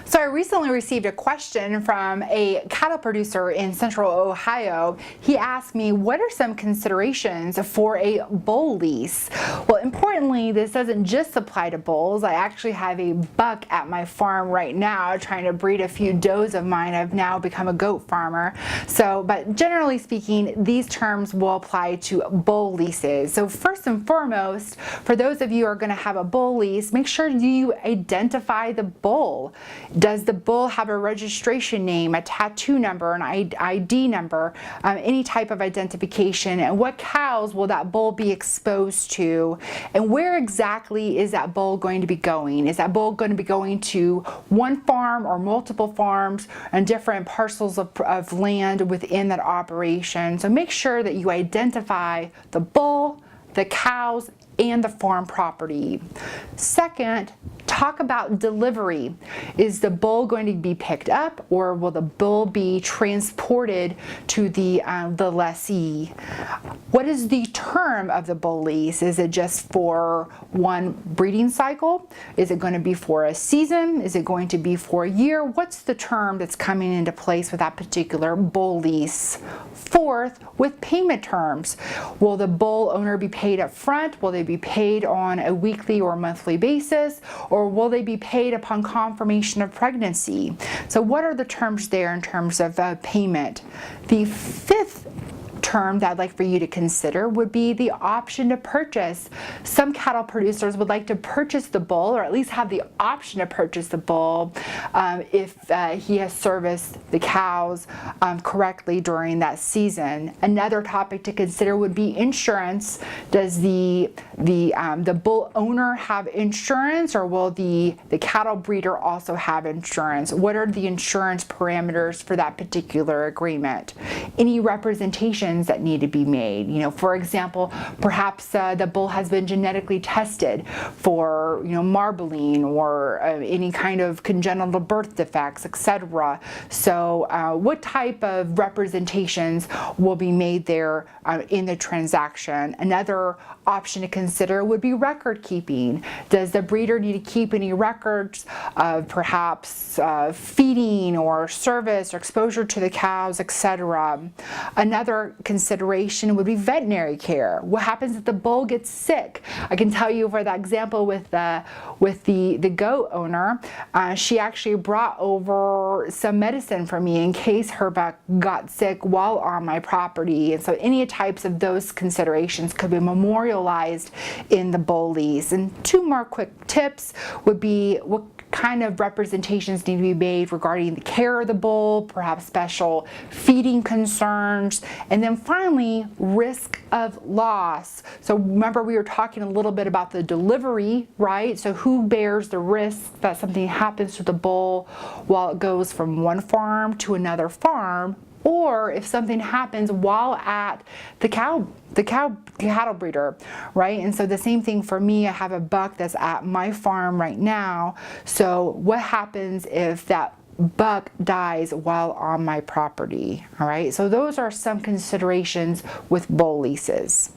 So I recently received a question from a cattle producer in central Ohio. He asked me, what are some considerations for a bull lease? Well, importantly, this doesn't just apply to bulls. I actually have a buck at my farm right now trying to breed a few does of mine. I've now become a goat farmer. But generally speaking, these terms will apply to bull leases. So first and foremost, for those of you who are going to have a bull lease, make sure you identify the bull. Does the bull have a registration name, a tattoo number, an ID number, any type of identification? And what cows will that bull be exposed to? And where exactly is that bull going to be going? Is that bull going to be going to one farm or multiple farms and different parcels of land within that operation? So make sure that you identify the bull, the cows, and the farm property. Second, talk about delivery. Is the bull going to be picked up, or will the bull be transported to the lessee? What is the term of the bull lease? Is it just for one breeding cycle? Is it going to be for a season? Is it going to be for a year? What's the term that's coming into place with that particular bull lease? Fourth, with payment terms. Will the bull owner be paid up front? Will they be paid on a weekly or monthly basis? Or will they be paid upon confirmation of pregnancy? So what are the terms there in terms of payment? The fifth term that I'd like for you to consider would be the option to purchase. Some cattle producers would like to purchase the bull, or at least have the option to purchase the bull if he has serviced the cows correctly during that season. Another topic to consider would be insurance. Does the bull owner have insurance, or will the cattle breeder also have insurance? What are the insurance parameters for that particular agreement? Any representation that need to be made. For example, perhaps the bull has been genetically tested for, marbling or any kind of congenital birth defects, etc. So what type of representations will be made there in the transaction? Another option to consider would be record keeping. Does the breeder need to keep any records of perhaps feeding or service or exposure to the cows, etc.? Another consideration would be veterinary care. What happens if the bull gets sick? I can tell you for that example with the goat owner, she actually brought over some medicine for me in case her buck got sick while on my property. And so any types of those considerations could be memorialized in the bull lease. And two more quick tips would be what kind of representations need to be made regarding the care of the bull, perhaps special feeding concerns, and then finally, risk of loss. So remember, we were talking a little bit about the delivery, right? So who bears the risk that something happens to the bull while it goes from one farm to another farm, or if something happens while at the cattle breeder, right? And so the same thing for me. I have a buck that's at my farm right now. So what happens if that buck dies while on my property? All right, so those are some considerations with bull leases.